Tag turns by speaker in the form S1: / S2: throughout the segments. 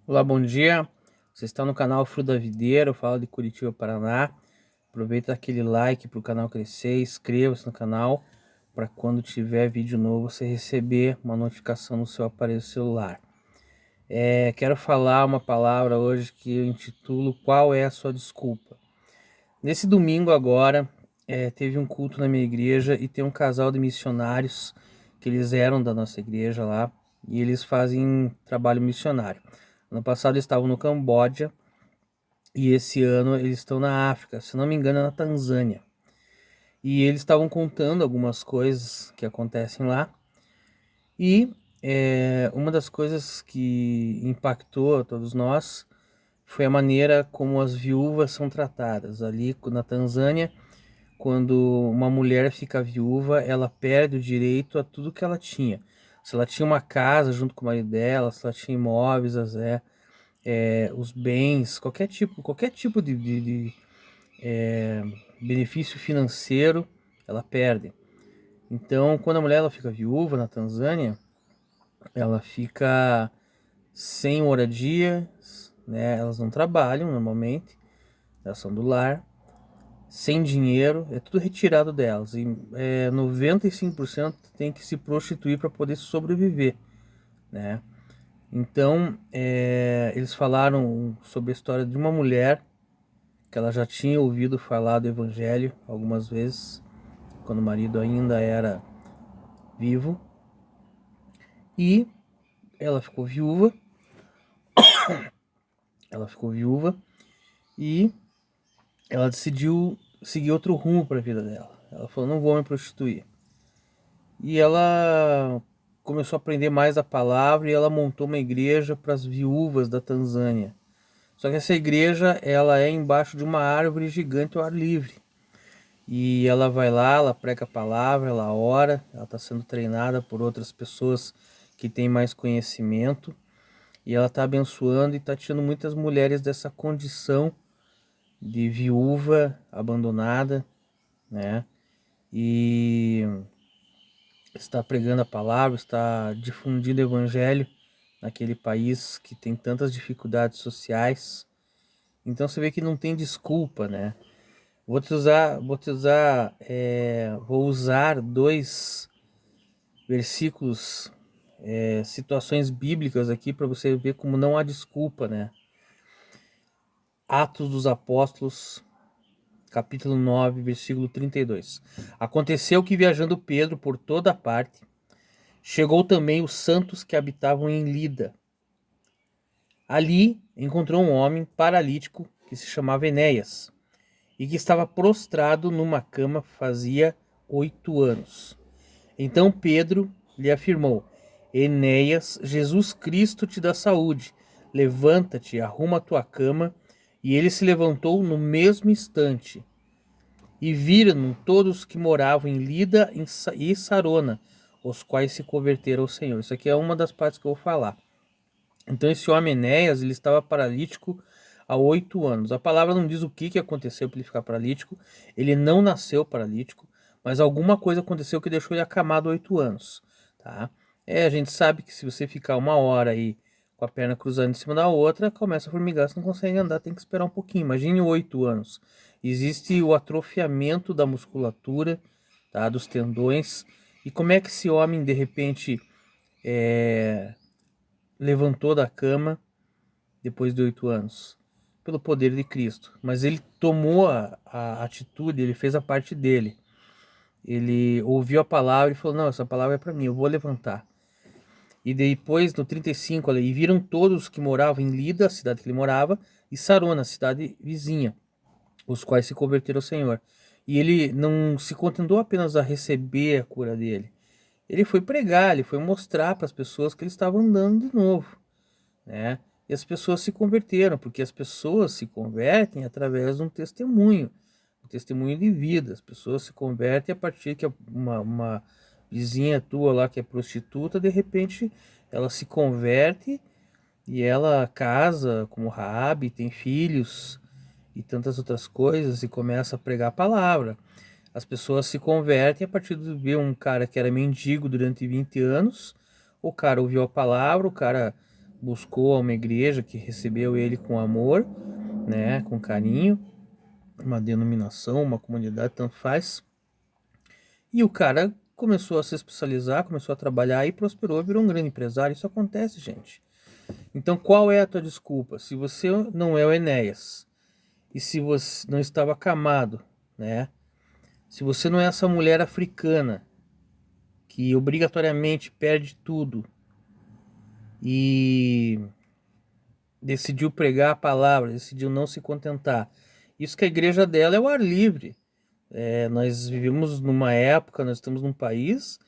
S1: Olá, bom dia. Você está no canal Fruto da Videira, eu falo de Curitiba, Paraná. Aproveita aquele like para o canal crescer, inscreva-se no canal para quando tiver vídeo novo você receber uma notificação no seu aparelho celular. Quero falar uma palavra hoje que eu intitulo Qual é a sua desculpa? Nesse domingo agora, teve um culto na minha igreja e tem um casal de missionários que eles eram da nossa igreja lá e eles fazem trabalho missionário. Ano passado eles estavam no Camboja e esse ano eles estão na África, se não me engano, é na Tanzânia. E eles estavam contando algumas coisas que acontecem lá. E uma das coisas que impactou a todos nós foi a maneira como as viúvas são tratadas. Ali na Tanzânia, quando uma mulher fica viúva, ela perde o direito a tudo que ela tinha. Se ela tinha uma casa junto com o marido dela, se ela tinha imóveis, os bens, qualquer tipo de benefício financeiro, ela perde. Então, quando a mulher ela fica viúva na Tanzânia, ela fica sem moradia, né? Elas não trabalham normalmente, elas são do lar, sem dinheiro, é tudo retirado delas. E 95% tem que se prostituir para poder sobreviver, né? Então, eles falaram sobre a história de uma mulher que ela já tinha ouvido falar do evangelho algumas vezes, quando o marido ainda era vivo, e ela ficou viúva, ela ficou viúva e ela decidiu seguir outro rumo para a vida dela. Ela falou: "Não vou me prostituir". E ela começou a aprender mais a palavra e ela montou uma igreja para as viúvas da Tanzânia. Só que essa igreja, ela é embaixo de uma árvore gigante ao ar livre. E ela vai lá, ela prega a palavra, ela ora, ela está sendo treinada por outras pessoas que têm mais conhecimento. E ela está abençoando e está tirando muitas mulheres dessa condição de viúva abandonada, né? E está pregando a palavra, está difundindo o evangelho naquele país que tem tantas dificuldades sociais. Então você vê que não tem desculpa, né? Vou usar dois versículos, situações bíblicas aqui para você ver como não há desculpa, né? Atos dos Apóstolos, capítulo 9, versículo 32. Aconteceu que, viajando Pedro por toda parte, chegou também os santos que habitavam em Lida. Ali encontrou um homem paralítico que se chamava Enéas e que estava prostrado numa cama fazia 8 anos. Então Pedro lhe afirmou: Enéas, Jesus Cristo te dá saúde. Levanta-te, arruma a tua cama. E ele se levantou no mesmo instante. E viram todos que moravam em Lida e Sarona, os quais se converteram ao Senhor. Isso aqui é uma das partes que eu vou falar. Então esse homem Enéas, ele estava paralítico há 8 anos. A palavra não diz o que aconteceu para ele ficar paralítico. Ele não nasceu paralítico, mas alguma coisa aconteceu que deixou ele acamado 8 anos, tá? A gente sabe que se você ficar uma hora aí com a perna cruzando em cima da outra, começa a formigar, você não consegue andar, tem que esperar um pouquinho. Imagine 8 anos. Existe o atrofiamento da musculatura, tá? Dos tendões. E como é que esse homem, de repente, é, levantou da cama depois de 8 anos? Pelo poder de Cristo. Mas ele tomou a atitude, ele fez a parte dele. Ele ouviu a palavra e falou: Não, essa palavra é para mim, eu vou levantar. E depois, no 35, e viram todos que moravam em Lida, a cidade que ele morava, e Sarona, a cidade vizinha, os quais se converteram ao Senhor. E ele não se contentou apenas a receber a cura dele. Ele foi pregar, ele foi mostrar para as pessoas que ele estava andando de novo, né? E as pessoas se converteram, porque as pessoas se convertem através de um testemunho de vida. As pessoas se convertem a partir que uma vizinha tua lá que é prostituta, de repente ela se converte e ela casa como Raabe, tem filhos e tantas outras coisas e começa a pregar a palavra. As pessoas se convertem a partir de ver um cara que era mendigo durante 20 anos, o cara ouviu a palavra, o cara buscou uma igreja que recebeu ele com amor, né, com carinho, uma denominação, uma comunidade, tanto faz. E o cara começou a se especializar, começou a trabalhar e prosperou, virou um grande empresário. Isso acontece, gente. Então, qual é a tua desculpa? Se você não é o Enéas, e se você não estava acamado, né? Se você não é essa mulher africana que obrigatoriamente perde tudo e decidiu pregar a palavra, decidiu não se contentar. Isso que a igreja dela é o ar livre. Nós vivemos numa época, nós estamos num país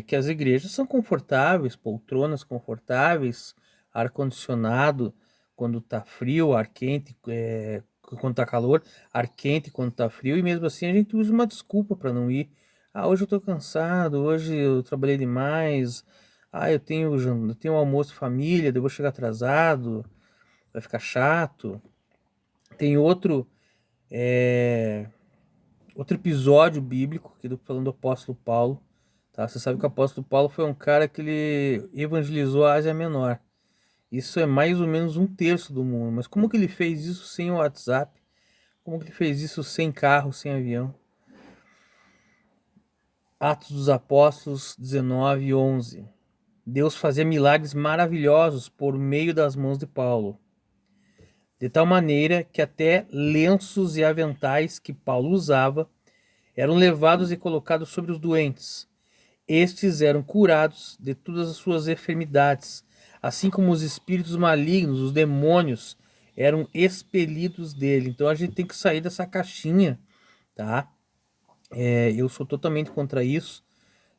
S1: que as igrejas são confortáveis, poltronas confortáveis, ar-condicionado quando tá frio, ar quente quando tá calor, ar quente quando tá frio, e mesmo assim a gente usa uma desculpa para não ir. Ah, hoje eu tô cansado, hoje eu trabalhei demais, eu tenho um almoço de família, eu vou chegar atrasado, vai ficar chato. Tem outro episódio bíblico, que eu tô falando do apóstolo Paulo, tá? Você sabe que o apóstolo Paulo foi um cara que ele evangelizou a Ásia Menor. Isso é mais ou menos um terço do mundo. Mas como que ele fez isso sem o WhatsApp? Como que ele fez isso sem carro, sem avião? Atos dos Apóstolos 19:11. Deus fazia milagres maravilhosos por meio das mãos de Paulo, de tal maneira que até lenços e aventais que Paulo usava eram levados e colocados sobre os doentes. Estes eram curados de todas as suas enfermidades, assim como os espíritos malignos, os demônios, eram expelidos dele. Então a gente tem que sair dessa caixinha, tá? Eu sou totalmente contra isso,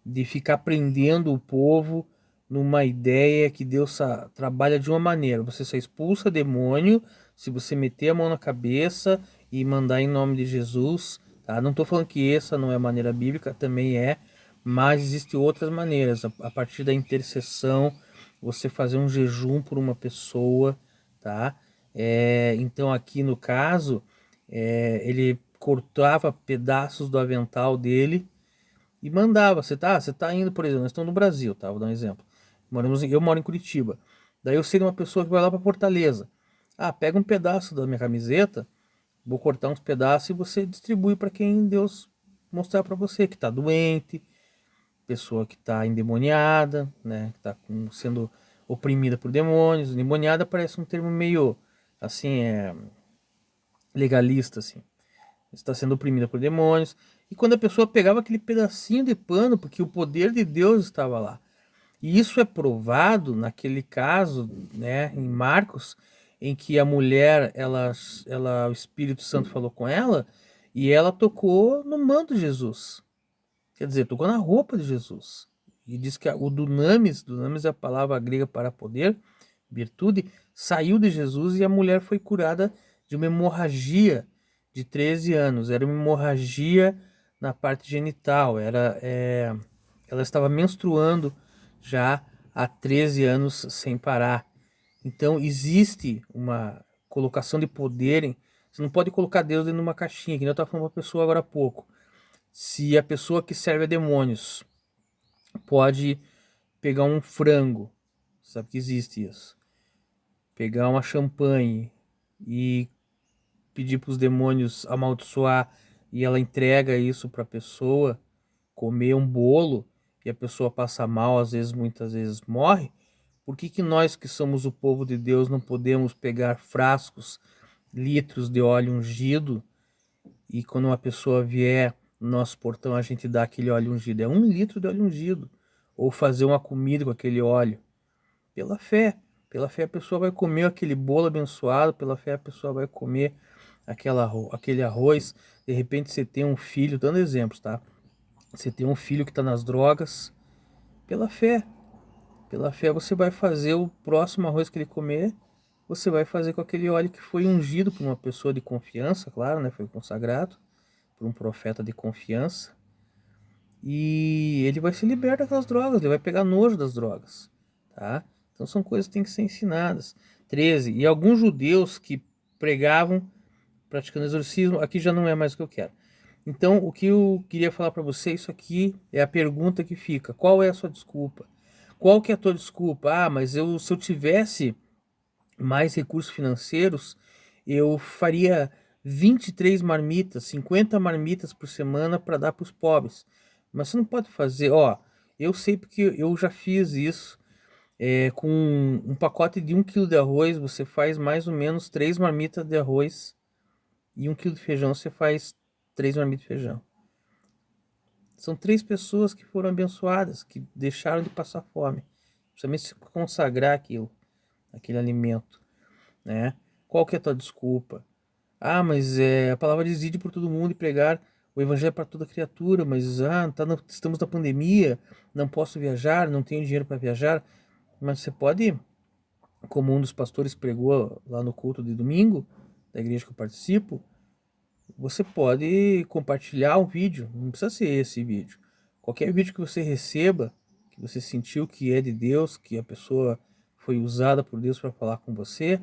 S1: de ficar prendendo o povo numa ideia que Deus trabalha de uma maneira. Você só expulsa demônio se você meter a mão na cabeça e mandar em nome de Jesus, tá? Não estou falando que essa não é a maneira bíblica, também é, mas existem outras maneiras. A partir da intercessão, você fazer um jejum por uma pessoa, tá? Então aqui no caso, ele cortava pedaços do avental dele e mandava. Você tá indo, por exemplo, nós estamos no Brasil, tá? Vou dar um exemplo. Eu moro em Curitiba. Daí eu sei de uma pessoa que vai lá para Fortaleza. Ah, pega um pedaço da minha camiseta, vou cortar uns pedaços e você distribui para quem Deus mostrar para você que tá doente, pessoa que tá endemoniada, né? Que tá sendo oprimida por demônios. Endemoniada parece um termo meio assim, legalista, assim. Está sendo oprimida por demônios. E quando a pessoa pegava aquele pedacinho de pano, porque o poder de Deus estava lá. E isso é provado naquele caso, né, em Marcos, em que a mulher, o Espírito Santo falou com ela e ela tocou no manto de Jesus. Quer dizer, tocou na roupa de Jesus. E diz que o dunamis é a palavra grega para poder, virtude, saiu de Jesus e a mulher foi curada de uma hemorragia de 13 anos. Era uma hemorragia na parte genital. Ela estava menstruando já há 13 anos sem parar. Então existe uma colocação de poder. Você não pode colocar Deus dentro de uma caixinha, que nem eu estava falando para a pessoa agora há pouco. Se a pessoa que serve a demônios pode pegar um frango, sabe que existe isso, pegar uma champanhe e pedir para os demônios amaldiçoar e ela entrega isso para a pessoa, comer um bolo e a pessoa passa mal, às vezes, muitas vezes morre, por que nós que somos o povo de Deus não podemos pegar frascos, litros de óleo ungido e quando uma pessoa vier no nosso portão a gente dá aquele óleo ungido? É 1 litro de óleo ungido. Ou fazer uma comida com aquele óleo. Pela fé. Pela fé a pessoa vai comer aquele bolo abençoado, pela fé a pessoa vai comer aquele arroz. De repente você tem um filho, dando exemplos, tá? Você tem um filho que está nas drogas. Pela fé. Pela fé você vai fazer o próximo arroz que ele comer, você vai fazer com aquele óleo que foi ungido por uma pessoa de confiança, claro, né? Foi consagrado por um profeta de confiança. E ele vai se libertar daquelas drogas, ele vai pegar nojo das drogas, tá? Então são coisas que têm que ser ensinadas. 13. E alguns judeus que pregavam praticando exorcismo, aqui já não é mais o que eu quero. Então, o que eu queria falar para você, isso aqui é a pergunta que fica: qual é a sua desculpa? Qual que é a tua desculpa? Ah, mas se eu tivesse mais recursos financeiros, eu faria 23 marmitas, 50 marmitas por semana para dar para os pobres. Mas você não pode fazer, ó, eu sei porque eu já fiz isso. Com um pacote de 1 quilo de arroz, você faz mais ou menos 3 marmitas de arroz, e 1 quilo de feijão, você faz 3 marmitas de feijão. São 3 pessoas que foram abençoadas, que deixaram de passar fome, principalmente se consagrar aquele alimento, né? Qual que é a tua desculpa? Ah, mas a palavra diz: ide por todo mundo e pregar o evangelho para toda criatura, mas estamos na pandemia, não posso viajar, não tenho dinheiro para viajar. Mas você pode, como um dos pastores pregou lá no culto de domingo, da igreja que eu participo, você pode compartilhar um vídeo, não precisa ser esse vídeo. Qualquer vídeo que você receba, que você sentiu que é de Deus, que a pessoa foi usada por Deus para falar com você,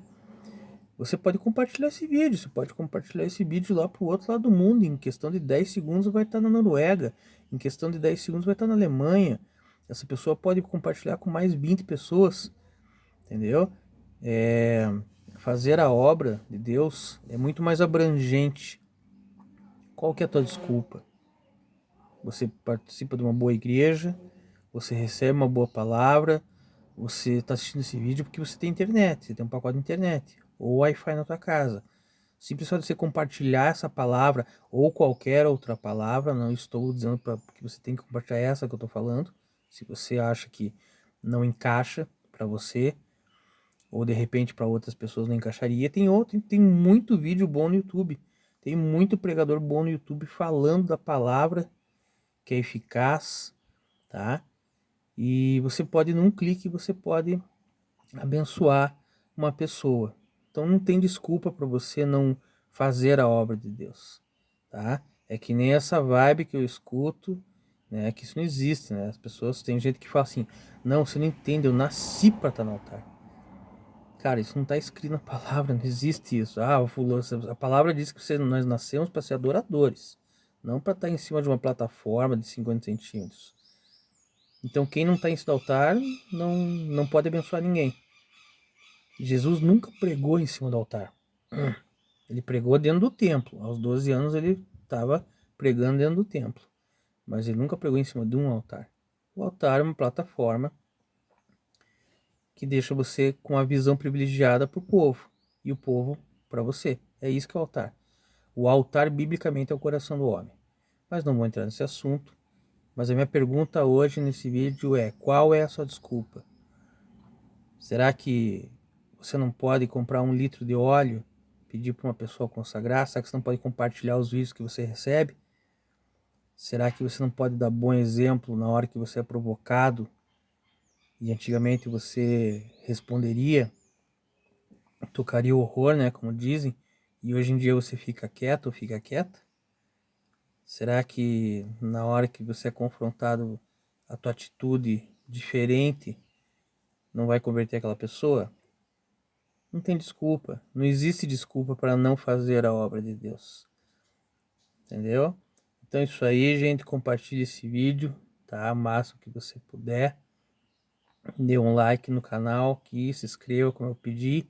S1: você pode compartilhar esse vídeo. Você pode compartilhar esse vídeo lá para o outro lado do mundo. Em questão de 10 segundos vai estar na Noruega. Em questão de 10 segundos vai estar na Alemanha. Essa pessoa pode compartilhar com mais 20 pessoas. Entendeu? Fazer a obra de Deus é muito mais abrangente. Qual que é a tua desculpa? Você participa de uma boa igreja, você recebe uma boa palavra, você está assistindo esse vídeo porque você tem internet, você tem um pacote de internet, ou Wi-Fi na tua casa. Simples só de você compartilhar essa palavra, ou qualquer outra palavra, não estou dizendo que você tem que compartilhar essa que eu estou falando, se você acha que não encaixa para você, ou de repente para outras pessoas não encaixaria. Tem muito vídeo bom no YouTube, tem muito pregador bom no YouTube falando da palavra que é eficaz, tá? E você pode, num clique, você pode abençoar uma pessoa. Então não tem desculpa para você não fazer a obra de Deus, tá? É que nem essa vibe que eu escuto, né? Que isso não existe, né? As pessoas, tem gente que fala assim: não, você não entende, eu nasci para estar no altar. Cara, isso não está escrito na palavra, não existe isso. A palavra diz que nós nascemos para ser adoradores, não para estar em cima de uma plataforma de 50 centímetros. Então quem não está em cima do altar não pode abençoar ninguém. Jesus nunca pregou em cima do altar. Ele pregou dentro do templo. Aos 12 anos ele estava pregando dentro do templo. Mas ele nunca pregou em cima de um altar. O altar é uma plataforma que deixa você com a visão privilegiada para o povo. E o povo para você. É isso que é o altar. O altar, biblicamente, é o coração do homem. Mas não vou entrar nesse assunto. Mas a minha pergunta hoje nesse vídeo é: qual é a sua desculpa? Será que você não pode comprar 1 litro de óleo, pedir para uma pessoa consagrar? Será que você não pode compartilhar os vídeos que você recebe? Será que você não pode dar bom exemplo na hora que você é provocado? E antigamente você responderia, tocaria o horror, né, como dizem, e hoje em dia você fica quieto ou fica quieta? Será que na hora que você é confrontado, a tua atitude diferente não vai converter aquela pessoa? Não tem desculpa. Não existe desculpa para não fazer a obra de Deus. Entendeu? Então é isso aí, gente. Compartilhe esse vídeo, tá? O máximo que você puder. Dê um like no canal aqui, se inscreva como eu pedi,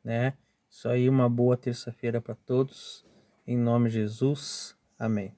S1: né? Isso aí, uma boa terça-feira para todos. Em nome de Jesus. Amém.